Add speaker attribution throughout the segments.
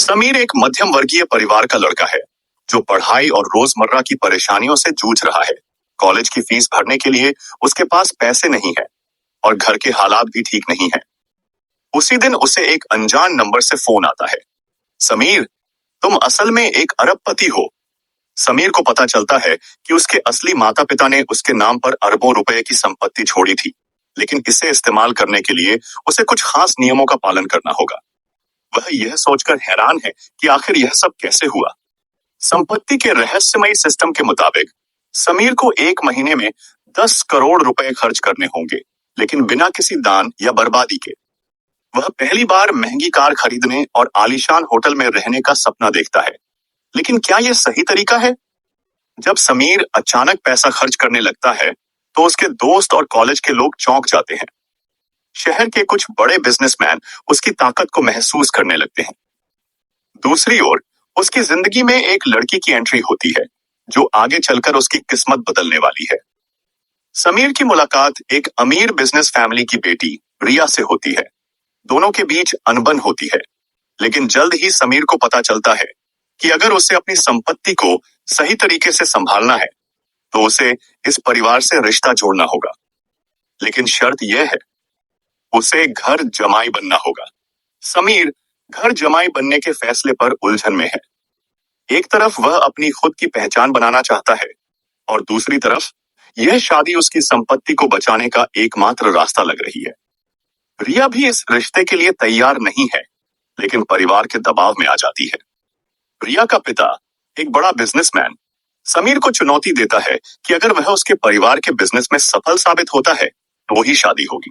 Speaker 1: समीर एक मध्यम वर्गीय परिवार का लड़का है जो पढ़ाई और रोजमर्रा की परेशानियों से जूझ रहा है। कॉलेज की फीस भरने के लिए उसके पास पैसे नहीं है और घर के हालात भी ठीक नहीं है। उसी दिन उसे एक अनजान नंबर से फोन आता है। समीर, तुम असल में एक अरबपति हो। समीर को पता चलता है कि उसके असली माता पिता ने उसके नाम पर अरबों रुपए की संपत्ति छोड़ी थी, लेकिन इसे इस्तेमाल करने के लिए उसे कुछ खास नियमों का पालन करना होगा। वह यह सोचकर हैरान है कि आखिर यह सब कैसे हुआ। संपत्ति के रहस्यमयी सिस्टम के मुताबिक समीर को एक महीने में 10 करोड़ रुपए खर्च करने होंगे, लेकिन बिना किसी दान या बर्बादी के। वह पहली बार महंगी कार खरीदने और आलीशान होटल में रहने का सपना देखता है, लेकिन क्या यह सही तरीका है? जब समीर अचानक पैसा खर्च करने लगता है तो उसके दोस्त और कॉलेज के लोग चौंक जाते हैं। शहर के कुछ बड़े बिजनेसमैन उसकी ताकत को महसूस करने लगते हैं। दूसरी ओर उसकी जिंदगी में एक लड़की की एंट्री होती है जो आगे चलकर उसकी किस्मत बदलने वाली है। समीर की मुलाकात एक अमीर बिजनेस फैमिली की बेटी रिया से होती है। दोनों के बीच अनबन होती है, लेकिन जल्द ही समीर को पता चलता है कि अगर उसे अपनी संपत्ति को सही तरीके से संभालना है तो उसे इस परिवार से रिश्ता जोड़ना होगा। लेकिन शर्त यह है, उसे घर जमाई बनना होगा। समीर घर जमाई बनने के फैसले पर उलझन में है। एक तरफ वह अपनी खुद की पहचान बनाना चाहता है और दूसरी तरफ यह शादी उसकी संपत्ति को बचाने का एकमात्र रास्ता लग रही है। रिया भी इस रिश्ते के लिए तैयार नहीं है, लेकिन परिवार के दबाव में आ जाती है। रिया का पिता, एक बड़ा बिजनेसमैन, समीर को चुनौती देता है कि अगर वह उसके परिवार के बिजनेस में सफल साबित होता है तो ही शादी होगी।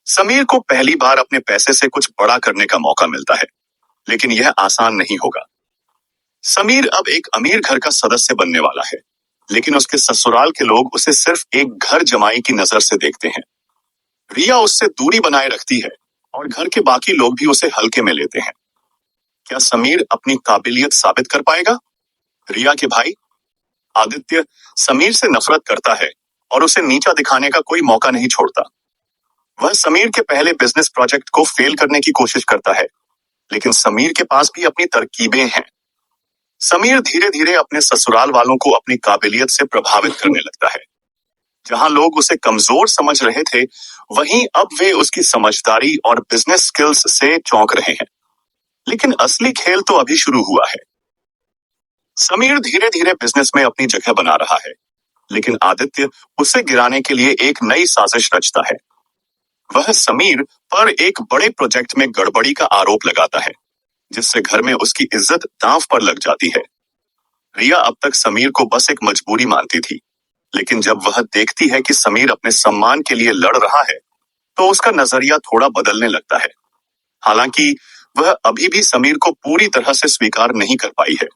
Speaker 1: समीर को पहली बार अपने पैसे से कुछ बड़ा करने का मौका मिलता है, लेकिन यह आसान नहीं होगा। समीर अब एक अमीर घर का सदस्य बनने वाला है, लेकिन उसके ससुराल के लोग उसे सिर्फ एक घर जमाई की नजर से देखते हैं। रिया उससे दूरी बनाए रखती है और घर के बाकी लोग भी उसे हल्के में लेते हैं। क्या समीर अपनी काबिलियत साबित कर पाएगा? रिया के भाई आदित्य समीर से नफरत करता है और उसे नीचा दिखाने का कोई मौका नहीं छोड़ता। वह समीर के पहले बिजनेस प्रोजेक्ट को फेल करने की कोशिश करता है, लेकिन समीर के पास भी अपनी तरकीबें हैं। समीर धीरे धीरे अपने ससुराल वालों को अपनी काबिलियत से प्रभावित करने लगता है। जहां लोग उसे कमजोर समझ रहे थे, वहीं अब वे उसकी समझदारी और बिजनेस स्किल्स से चौंक रहे हैं। लेकिन असली खेल तो अभी शुरू हुआ है। समीर धीरे धीरे बिजनेस में अपनी जगह बना रहा है, लेकिन आदित्य उसे गिराने के लिए एक नई साजिश रचता है। वह समीर पर एक बड़े प्रोजेक्ट में गड़बड़ी का आरोप लगाता है, जिससे घर में उसकी इज्जत दांव पर लग जाती है। रिया अब तक समीर को बस एक मजबूरी मानती थी, लेकिन जब वह देखती है कि समीर अपने सम्मान के लिए लड़ रहा है तो उसका नजरिया थोड़ा बदलने लगता है। हालांकि वह अभी भी समीर को पूरी तरह से स्वीकार नहीं कर पाई है।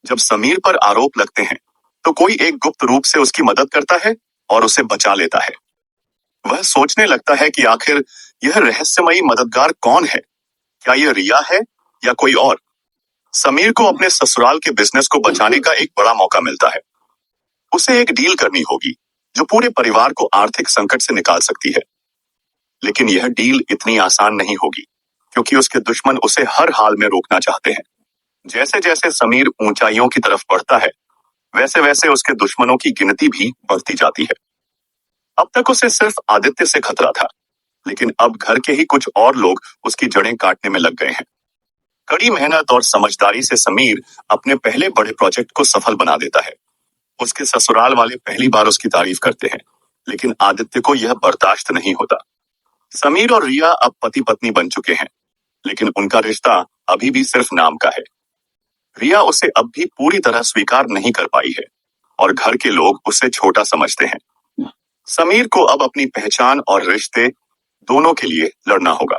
Speaker 1: जब समीर पर आरोप लगते हैं तो कोई एक गुप्त रूप से उसकी मदद करता है और उसे बचा लेता है। वह सोचने लगता है कि आखिर यह रहस्यमयी मददगार कौन है? क्या यह रिया है या कोई और? समीर को अपने ससुराल के बिजनेस को बचाने का एक बड़ा मौका मिलता है। उसे एक डील करनी होगी जो पूरे परिवार को आर्थिक संकट से निकाल सकती है। लेकिन यह डील इतनी आसान नहीं होगी, क्योंकि उसके दुश्मन उसे हर हाल में रोकना चाहते हैं। जैसे जैसे समीर ऊंचाइयों की तरफ बढ़ता है, वैसे वैसे उसके दुश्मनों की गिनती भी बढ़ती जाती है। अब तक उसे सिर्फ आदित्य से खतरा था, लेकिन अब घर के ही कुछ और लोग उसकी जड़ें काटने में लग गए हैं। कड़ी मेहनत और समझदारी से समीर अपने पहले बड़े प्रोजेक्ट को सफल बना देता है। उसके ससुराल वाले पहली बार उसकी तारीफ करते हैं, लेकिन आदित्य को यह बर्दाश्त नहीं होता। समीर और रिया अब पति पत्नी बन चुके हैं, लेकिन उनका रिश्ता अभी भी सिर्फ नाम का है। रिया उसे अब भी पूरी तरह स्वीकार नहीं कर पाई है और घर के लोग उसे छोटा समझते हैं। समीर को अब अपनी पहचान और रिश्ते दोनों के लिए लड़ना होगा।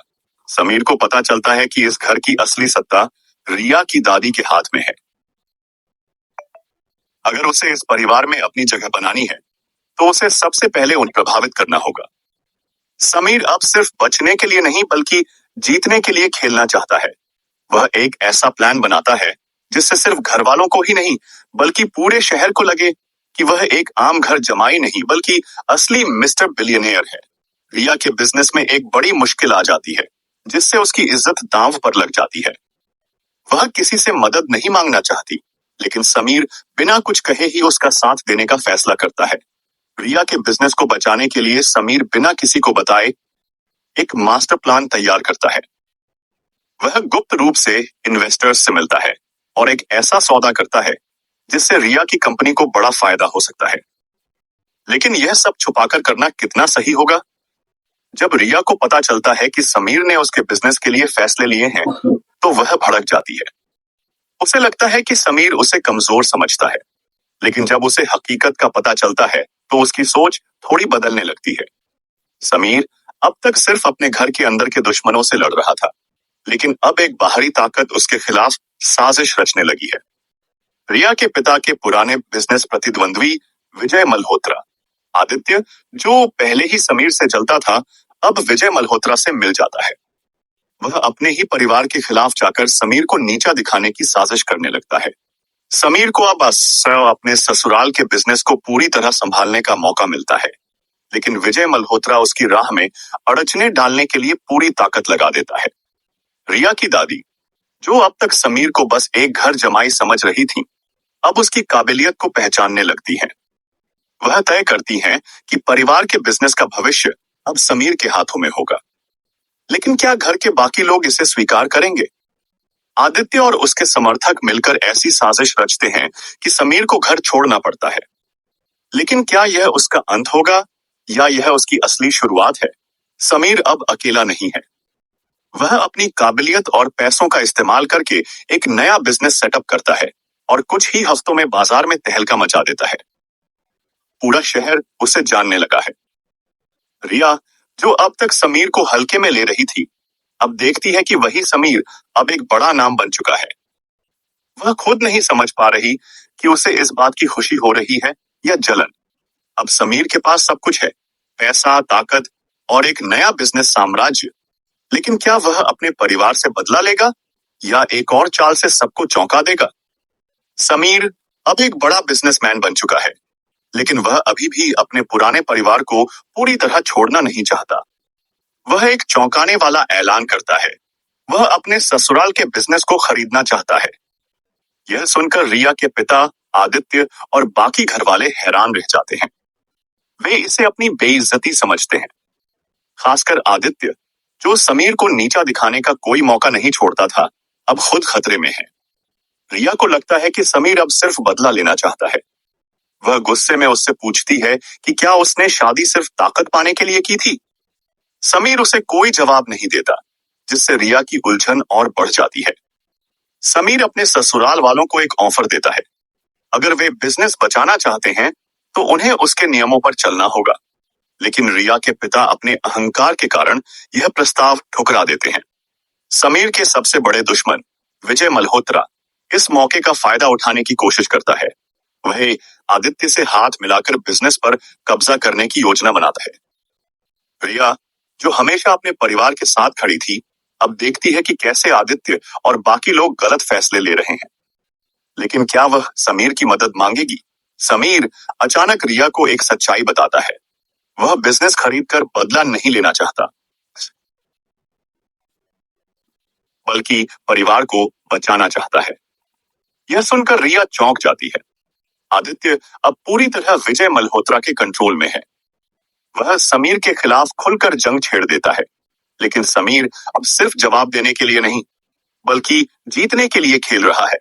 Speaker 1: समीर को पता चलता है कि इस घर की असली सत्ता रिया की दादी के हाथ में है। अगर उसे इस परिवार में अपनी जगह बनानी है तो उसे सबसे पहले उन्हें प्रभावित करना होगा। समीर अब सिर्फ बचने के लिए नहीं बल्कि जीतने के लिए खेलना चाहता है। वह एक ऐसा प्लान बनाता है जिससे सिर्फ घर वालों को ही नहीं बल्कि पूरे शहर को लगे कि वह एक आम घर जमाई नहीं बल्कि असली मिस्टर बिलियनियर है। रिया के बिजनेस में एक बड़ी मुश्किल आ जाती है, जिससे उसकी इज्जत दांव पर लग जाती है। वह किसी से मदद नहीं मांगना चाहती, लेकिन समीर बिना कुछ कहे ही उसका साथ देने का फैसला करता है। रिया के बिजनेस को बचाने के लिए समीर बिना किसी को बताए एक मास्टर प्लान तैयार करता है। वह गुप्त रूप से इन्वेस्टर्स से मिलता है और एक ऐसा सौदा करता है जिससे रिया की कंपनी को बड़ा फायदा हो सकता है। लेकिन यह सब छुपाकर करना कितना सही होगा? जब रिया को पता चलता है कि समीर ने उसके बिजनेस के लिए फैसले लिए हैं, तो वह भड़क जाती है। उसे लगता है कि समीर उसे कमजोर समझता है, लेकिन जब उसे हकीकत का पता चलता है तो उसकी सोच थोड़ी बदलने लगती है। समीर अब तक सिर्फ अपने घर के अंदर के दुश्मनों से लड़ रहा था, लेकिन अब एक बाहरी ताकत उसके खिलाफ साजिश रचने लगी है। रिया के पिता के पुराने बिजनेस प्रतिद्वंद्वी विजय मल्होत्रा, आदित्य, जो पहले ही समीर से जलता था, अब विजय मल्होत्रा से मिल जाता है। वह अपने ही परिवार के खिलाफ जाकर समीर को नीचा दिखाने की साजिश करने लगता है। समीर को अब अपने ससुराल के बिजनेस को पूरी तरह संभालने का मौका मिलता है, लेकिन विजय मल्होत्रा उसकी राह में अड़चने डालने के लिए पूरी ताकत लगा देता है। रिया की दादी, जो अब तक समीर को बस एक घर जमाई समझ रही थी, अब उसकी काबिलियत को पहचानने लगती हैं। वह तय करती हैं कि परिवार के बिजनेस का भविष्य अब समीर के हाथों में होगा। लेकिन क्या घर के बाकी लोग इसे स्वीकार करेंगे? आदित्य और उसके समर्थक मिलकर ऐसी साजिश रचते हैं कि समीर को घर छोड़ना पड़ता है। लेकिन क्या यह उसका अंत होगा या यह उसकी असली शुरुआत है? समीर अब अकेला नहीं है। वह अपनी काबिलियत और पैसों का इस्तेमाल करके एक नया बिजनेस सेटअप करता है और कुछ ही हफ्तों में बाजार में तहलका मचा देता है। पूरा शहर उसे जानने लगा है। रिया, जो अब तक समीर को हल्के में ले रही थी, अब देखती है कि वही समीर अब एक बड़ा नाम बन चुका है। वह खुद नहीं समझ पा रही कि उसे इस बात की खुशी हो रही है या जलन। अब समीर के पास सब कुछ है, पैसा, ताकत और एक नया बिजनेस साम्राज्य। लेकिन क्या वह अपने परिवार से बदला लेगा या एक और चाल से सबको चौंका देगा? समीर अब एक बड़ा बिजनेसमैन बन चुका है, लेकिन वह अभी भी अपने पुराने परिवार को पूरी तरह छोड़ना नहीं चाहता। वह एक चौंकाने वाला ऐलान करता है। वह अपने ससुराल के बिजनेस को खरीदना चाहता है। यह सुनकर रिया के पिता, आदित्य और बाकी घर वाले हैरान रह जाते हैं। वे इसे अपनी बेइज्जती समझते हैं। खासकर आदित्य, जो समीर को नीचा दिखाने का कोई मौका नहीं छोड़ता था, अब खुद खतरे में है। रिया को लगता है कि समीर अब सिर्फ बदला लेना चाहता है। वह गुस्से में उससे पूछती है कि क्या उसने शादी सिर्फ ताकत पाने के लिए की थी? समीर उसे कोई जवाब नहीं देता, जिससे रिया की उलझन और बढ़ जाती है। समीर अपने ससुराल वालों को एक ऑफर देता है। अगर वे बिजनेस बचाना चाहते हैं तो उन्हें उसके नियमों पर चलना होगा। लेकिन रिया के पिता अपने अहंकार के कारण यह प्रस्ताव ठुकरा देते हैं। समीर के सबसे बड़े दुश्मन विजय मल्होत्रा इस मौके का फायदा उठाने की कोशिश करता है। वह आदित्य से हाथ मिलाकर बिजनेस पर कब्जा करने की योजना बनाता है। रिया, जो हमेशा अपने परिवार के साथ खड़ी थी, अब देखती है कि कैसे आदित्य और बाकी लोग गलत फैसले ले रहे हैं। लेकिन क्या वह समीर की मदद मांगेगी? समीर अचानक रिया को एक सच्चाई बताता है। वह बिजनेस खरीदकर बदला नहीं लेना चाहता, बल्कि परिवार को बचाना चाहता है। यह सुनकर रिया चौंक जाती है। आदित्य अब पूरी तरह विजय मल्होत्रा के कंट्रोल में है। वह समीर के खिलाफ खुलकर जंग छेड़ देता है। लेकिन समीर अब सिर्फ जवाब देने के लिए नहीं, बल्कि जीतने के लिए खेल रहा है।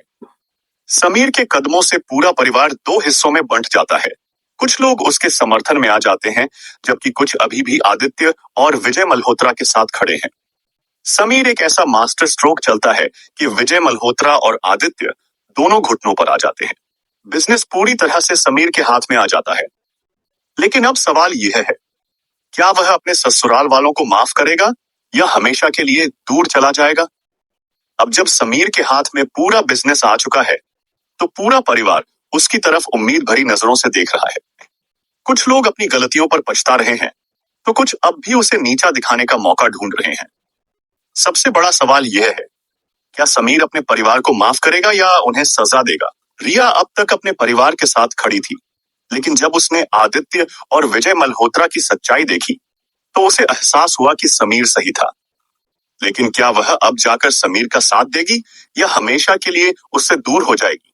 Speaker 1: समीर के कदमों से पूरा परिवार दो हिस्सों में बंट जाता है। कुछ लोग उसके समर्थन में आ जाते हैं, जबकि कुछ अभी भी आदित्य और विजय मल्होत्रा के साथ खड़े हैं। समीर एक ऐसा मास्टर स्ट्रोक चलता है कि विजय मल्होत्रा और आदित्य दोनों घुटनों पर आ जाते हैं। बिजनेस पूरी तरह से समीर के हाथ में आ जाता है। लेकिन अब सवाल यह है, क्या वह अपने ससुराल वालों को माफ करेगा या हमेशा के लिए दूर चला जाएगा? अब जब समीर के हाथ में पूरा बिजनेस आ चुका है, तो पूरा परिवार उसकी तरफ उम्मीद भरी नजरों से देख रहा है। कुछ लोग अपनी गलतियों पर पछता रहे हैं, तो कुछ अब भी उसे नीचा दिखाने का मौका ढूंढ रहे हैं। सबसे बड़ा सवाल यह है, क्या समीर अपने परिवार को माफ करेगा या उन्हें सजा देगा? रिया अब तक अपने परिवार के साथ खड़ी थी, लेकिन जब उसने आदित्य और विजय मल्होत्रा की सच्चाई देखी, तो उसे एहसास हुआ कि समीर सही था। लेकिन क्या वह अब जाकर समीर का साथ देगी या हमेशा के लिए उससे दूर हो जाएगी?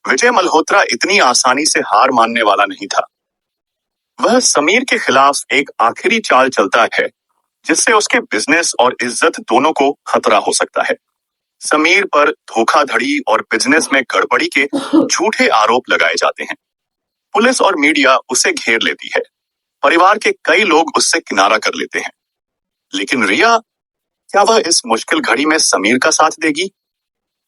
Speaker 1: विजय मल्होत्रा इतनी आसानी से हार मानने वाला नहीं था। वह समीर के खिलाफ एक आखिरी चाल चलता है जिससे उसके बिजनेस और इज्जत दोनों को खतरा हो सकता है। समीर पर धोखाधड़ी और बिजनेस में गड़बड़ी के झूठे आरोप लगाए जाते हैं। पुलिस और मीडिया उसे घेर लेती है। परिवार के कई लोग उससे किनारा कर लेते हैं। लेकिन रिया, क्या वह इस मुश्किल घड़ी में समीर का साथ देगी?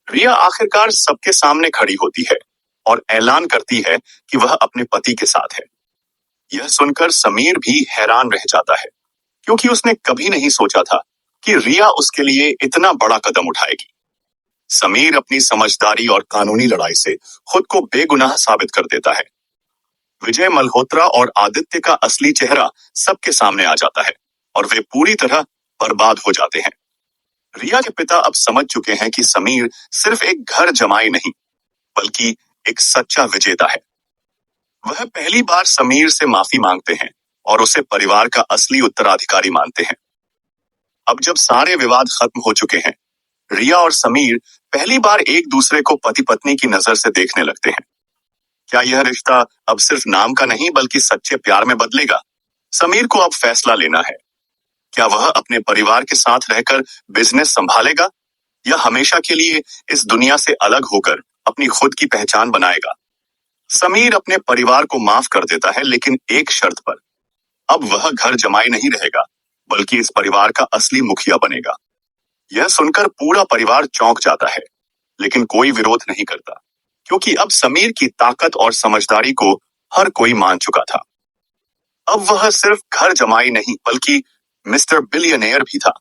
Speaker 1: रिया आखिरकार सबके सामने खड़ी होती है और ऐलान करती है कि वह अपने पति के साथ है। यह सुनकर समीर भी हैरान रह जाता है, क्योंकि उसने कभी नहीं सोचा था कि रिया उसके लिए इतना बड़ा कदम उठाएगी। समीर अपनी समझदारी और कानूनी लड़ाई से खुद को बेगुनाह साबित कर देता है। विजय मल्होत्रा और आदित्य का असली चेहरा सबके सामने आ जाता है और वे पूरी तरह बर्बाद हो जाते हैं। रिया के पिता अब समझ चुके हैं कि समीर सिर्फ एक घर जमाई नहीं, बल्कि एक सच्चा विजेता है। वह पहली बार समीर से माफी मांगते हैं और उसे परिवार का असली उत्तराधिकारी मानते हैं। अब जब सारे विवाद खत्म हो चुके हैं, रिया और समीर पहली बार एक दूसरे को पति पत्नी की नजर से देखने लगते हैं। क्या यह रिश्ता अब सिर्फ नाम का नहीं बल्कि सच्चे प्यार में बदलेगा? समीर को अब फैसला लेना है। क्या वह अपने परिवार के साथ रहकर बिजनेस संभालेगा या हमेशा के लिए इस दुनिया से अलग होकर अपनी खुद की पहचान बनाएगा? समीर अपने परिवार को माफ कर देता है, लेकिन एक शर्त पर। अब वह घर जमाई नहीं रहेगा, बल्कि इस परिवार का असली मुखिया बनेगा। यह सुनकर पूरा परिवार चौंक जाता है, लेकिन कोई विरोध नहीं करता, क्योंकि अब समीर की ताकत और समझदारी को हर कोई मान चुका था। अब वह सिर्फ घर जमाई नहीं बल्कि मिस्टर बिलियनेयर भी था।